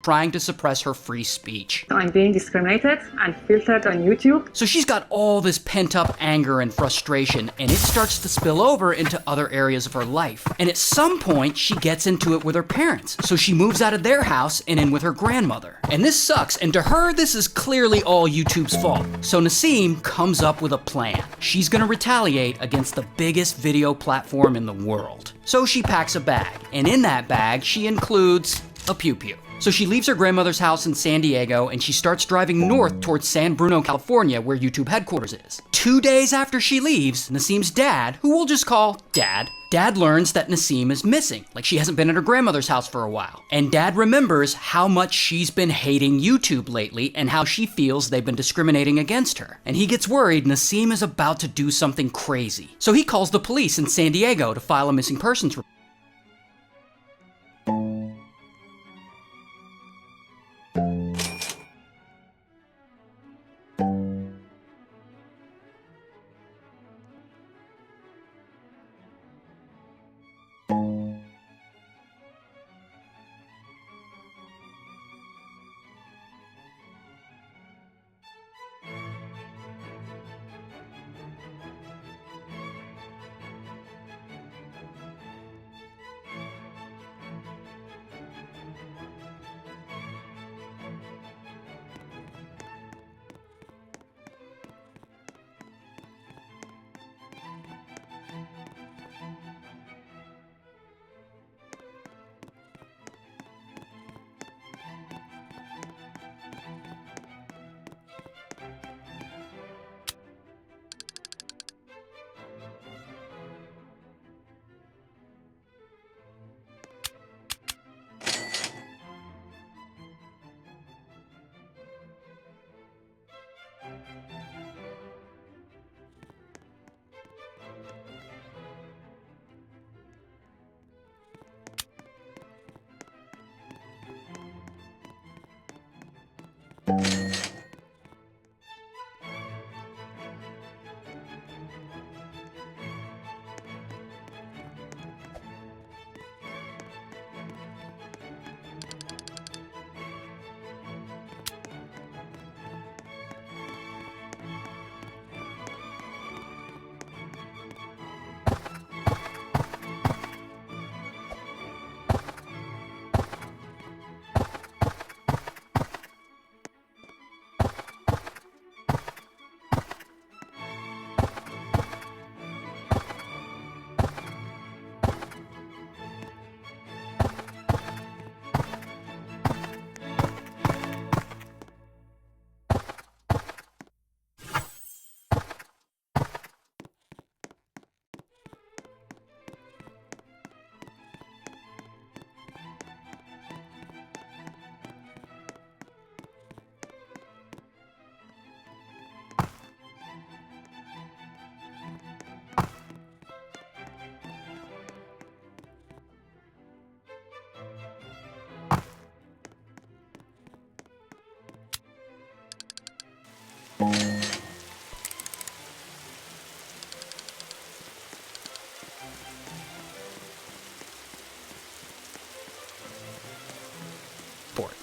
trying to suppress her free speech. I'm being discriminated and filtered on YouTube. So she's got all this pent-up anger and frustration, and it starts to spill over into other areas of her life. And at some point, she gets into it with her parents. So she moves out of their house and in with her grandmother. And this sucks, and to her, this is clearly all YouTube's fault. So Nassim comes up with a plan. She's gonna retaliate against the biggest video platform in the world. So she packs a bag, and in that bag, she includes a pew-pew. So she leaves her grandmother's house in San Diego and she starts driving north towards San Bruno, California, where YouTube headquarters is. 2 days after she leaves, Nassim's dad, who we'll just call Dad learns that Nassim is missing, like she hasn't been at her grandmother's house for a while. And Dad remembers how much she's been hating YouTube lately and how she feels they've been discriminating against her. And he gets worried Nassim is about to do something crazy. So he calls the police in San Diego to file a missing persons report.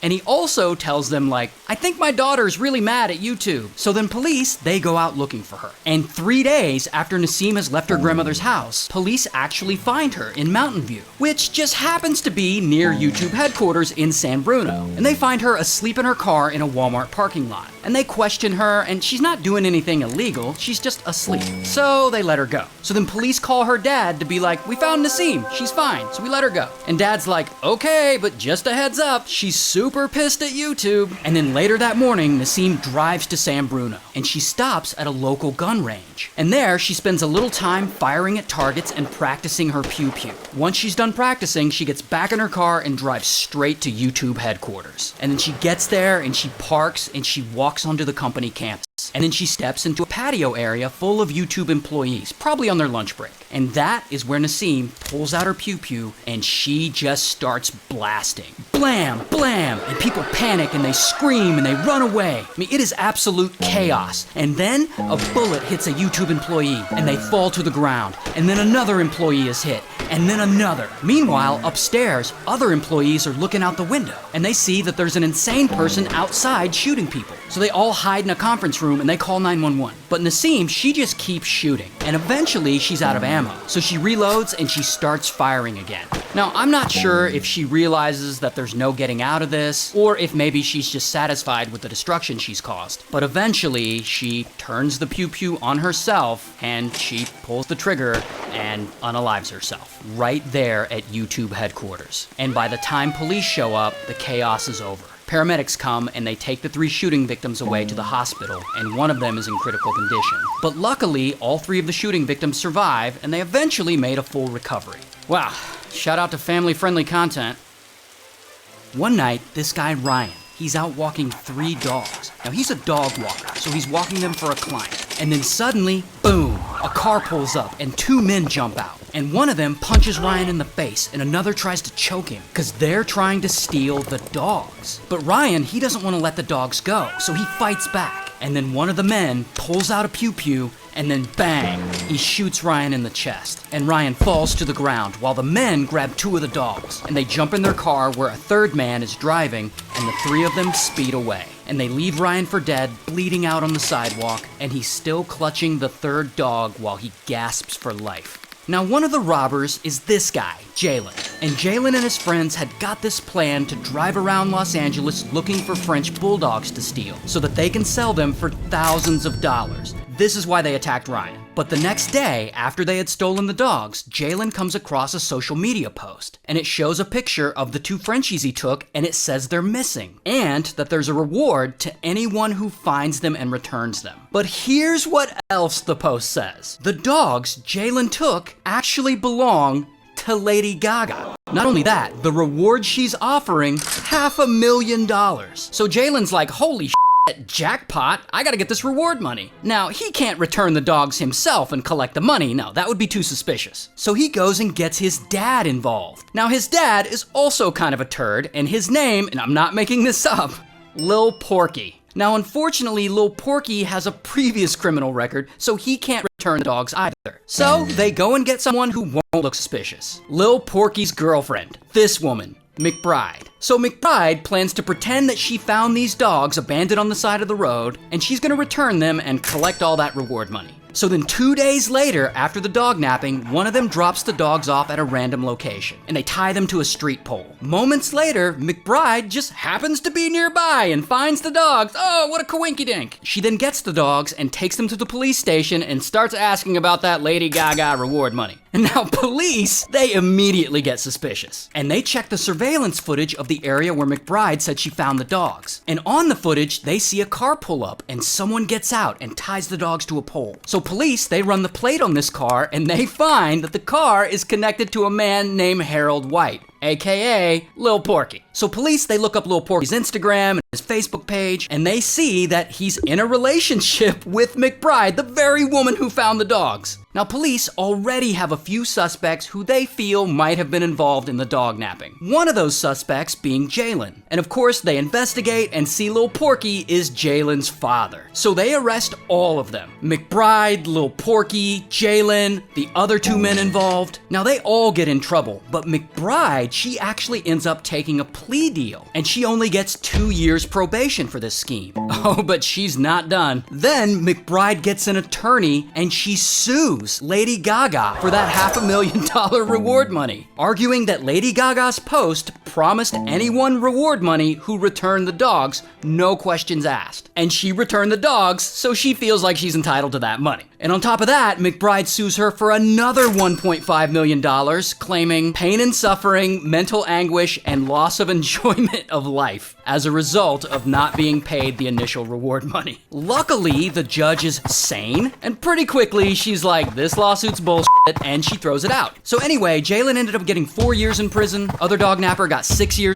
And he also tells them, like, I think my daughter's really mad at YouTube. So then police, they go out looking for her. And 3 days after Nassim has left her grandmother's house, police actually find her in Mountain View, which just happens to be near YouTube headquarters in San Bruno. And they find her asleep in her car in a Walmart parking lot. And they question her, and she's not doing anything illegal, she's just asleep. So they let her go. So then police call her dad to be like, we found Nassim, she's fine, so we let her go. And dad's like, okay, but just a heads up, she's super pissed at YouTube. And then later that morning, Nassim drives to San Bruno, and she stops at a local gun range. And there, she spends a little time firing at targets and practicing her pew-pew. Once she's done practicing, she gets back in her car and drives straight to YouTube headquarters. And then she gets there, and she parks, and she walks onto the company campus. And then she steps into a patio area full of YouTube employees, probably on their lunch break. And that is where Nassim pulls out her pew-pew and she just starts blasting. Blam, blam, and people panic and they scream and they run away. I mean, it is absolute chaos. And then a bullet hits a YouTube employee and they fall to the ground. And then another employee is hit. and then another. Meanwhile, upstairs, other employees are looking out the window, and they see that there's an insane person outside shooting people. So they all hide in a conference room and they call 911. But Nasim, she just keeps shooting, and eventually she's out of ammo. So she reloads and she starts firing again. Now, I'm not sure if she realizes that there's no getting out of this, or if maybe she's just satisfied with the destruction she's caused. But eventually, she turns the pew-pew on herself, and she pulls the trigger and unalives herself, right there at YouTube headquarters. And by the time police show up, the chaos is over. Paramedics come and they take the 3 shooting victims away to the hospital, and one of them is in critical condition. But luckily, all 3 of the shooting victims survive, and they eventually made a full recovery. Wow, shout out to family-friendly content. One night, this guy Ryan, he's out walking 3 dogs. Now he's a dog walker, so he's walking them for a client. And then suddenly, boom, a car pulls up and 2 men jump out. And one of them punches Ryan in the face and another tries to choke him because they're trying to steal the dogs. But Ryan, he doesn't want to let the dogs go, so he fights back. And then one of the men pulls out a pew-pew and then bang, he shoots Ryan in the chest. And Ryan falls to the ground while the men grab 2 of the dogs. And they jump in their car where a 3rd man is driving, and the 3 of them speed away. And they leave Ryan for dead, bleeding out on the sidewalk, and he's still clutching the 3rd dog while he gasps for life. Now, one of the robbers is this guy, Jalen. And Jalen and his friends had got this plan to drive around Los Angeles looking for French bulldogs to steal so that they can sell them for thousands of dollars. This is why they attacked Ryan. But the next day, after they had stolen the dogs, Jalen comes across a social media post, and it shows a picture of the 2 Frenchies he took, and it says they're missing, and that there's a reward to anyone who finds them and returns them. But here's what else the post says. The dogs Jalen took actually belong to Lady Gaga. Not only that, the reward she's offering, $500,000. So Jalen's like, holy jackpot, I gotta get this reward money. Now, he can't return the dogs himself and collect the money. No, that would be too suspicious. So he goes and gets his dad involved. Now, his dad is also kind of a turd, and his name, and I'm not making this up, Lil Porky. Now, unfortunately, Lil Porky has a previous criminal record, so he can't return the dogs either. So they go and get someone who won't look suspicious. Lil Porky's girlfriend, this woman, McBride. So McBride plans to pretend that she found these dogs abandoned on the side of the road, and she's gonna return them and collect all that reward money. So then 2 days later, after the dog napping, one of them drops the dogs off at a random location, and they tie them to a street pole. Moments later, McBride just happens to be nearby and finds the dogs. Oh, what a coinkydink. She then gets the dogs and takes them to the police station and starts asking about that Lady Gaga reward money. And now police, they immediately get suspicious. And they check the surveillance footage of the area where McBride said she found the dogs. And on the footage, they see a car pull up and someone gets out and ties the dogs to a pole. So police, they run the plate on this car and they find that the car is connected to a man named Harold White, aka Lil Porky. So police, they look up Lil Porky's Instagram and his Facebook page, and they see that he's in a relationship with McBride, the very woman who found the dogs. Now, police already have a few suspects who they feel might have been involved in the dog napping. One of those suspects being Jalen. And of course, they investigate and see Lil Porky is Jalen's father. So they arrest all of them. McBride, Lil Porky, Jalen, the other 2 men involved. Now, they all get in trouble, but McBride, she actually ends up taking a plea deal, and she only gets 2 years probation for this scheme. Oh, but she's not done. Then McBride gets an attorney and she sues Lady Gaga for that $500,000 reward money, arguing that Lady Gaga's post promised anyone reward money who returned the dogs, no questions asked. And she returned the dogs, so she feels like she's entitled to that money. And on top of that, McBride sues her for another $1.5 million, claiming pain and suffering, mental anguish, and loss of enjoyment of life as a result of not being paid the initial reward money. Luckily, the judge is sane, and pretty quickly she's like, this lawsuit's bullshit, and she throws it out. So anyway, Jalen ended up getting 4 years in prison, other dog napper got 6 years.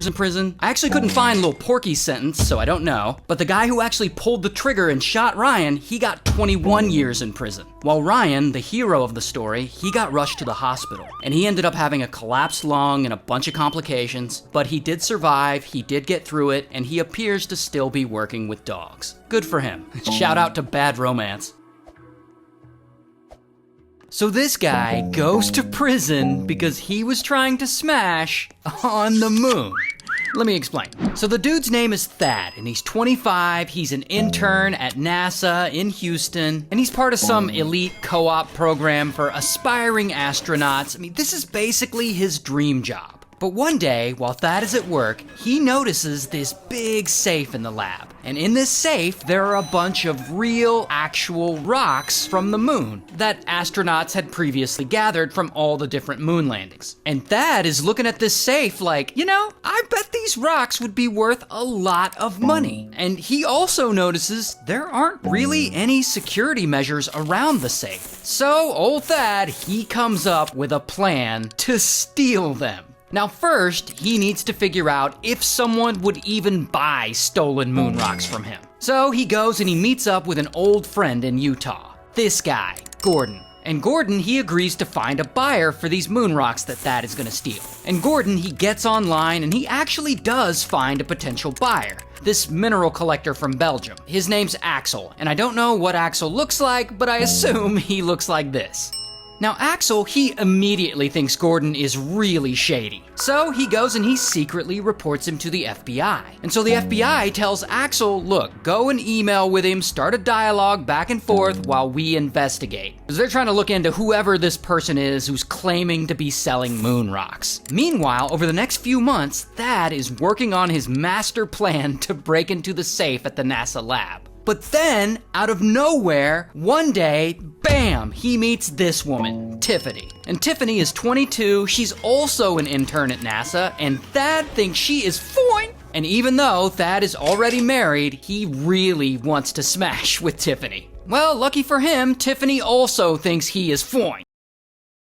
in prison. I actually couldn't find Lil Porky's sentence, so I don't know. But the guy who actually pulled the trigger and shot Ryan, he got 21 years in prison. While Ryan, the hero of the story, he got rushed to the hospital. And he ended up having a collapsed lung and a bunch of complications. But he did survive, he did get through it, and he appears to still be working with dogs. Good for him. Shout out to Bad Romance. So this guy goes to prison because he was trying to smash on the moon. Let me explain. So the dude's name is Thad, and he's 25, he's an intern at NASA in Houston, and he's part of some elite co-op program for aspiring astronauts. I mean, this is basically his dream job. But one day, while Thad is at work, he notices this big safe in the lab. And in this safe, there are a bunch of real, actual rocks from the moon that astronauts had previously gathered from all the different moon landings. And Thad is looking at this safe like, you know, I bet these rocks would be worth a lot of money. And he also notices there aren't really any security measures around the safe. So old Thad, he comes up with a plan to steal them. Now first, he needs to figure out if someone would even buy stolen moon rocks from him. So he goes and he meets up with an old friend in Utah. This guy, Gordon. And Gordon, he agrees to find a buyer for these moon rocks that Thad is gonna steal. And Gordon, he gets online and he actually does find a potential buyer. This mineral collector from Belgium. His name's Axel, and I don't know what Axel looks like, but I assume he looks like this. Now Axel, he immediately thinks Gordon is really shady. So he goes and he secretly reports him to the FBI. And so the FBI tells Axel, look, go and email with him, start a dialogue back and forth while we investigate. Because they're trying to look into whoever this person is who's claiming to be selling moon rocks. Meanwhile, over the next few months, Thad is working on his master plan to break into the safe at the NASA lab. But then, out of nowhere, one day, bam, he meets this woman, Tiffany. And Tiffany is 22, she's also an intern at NASA, and Thad thinks she is fine. And even though Thad is already married, he really wants to smash with Tiffany. Well, lucky for him, Tiffany also thinks he is fine.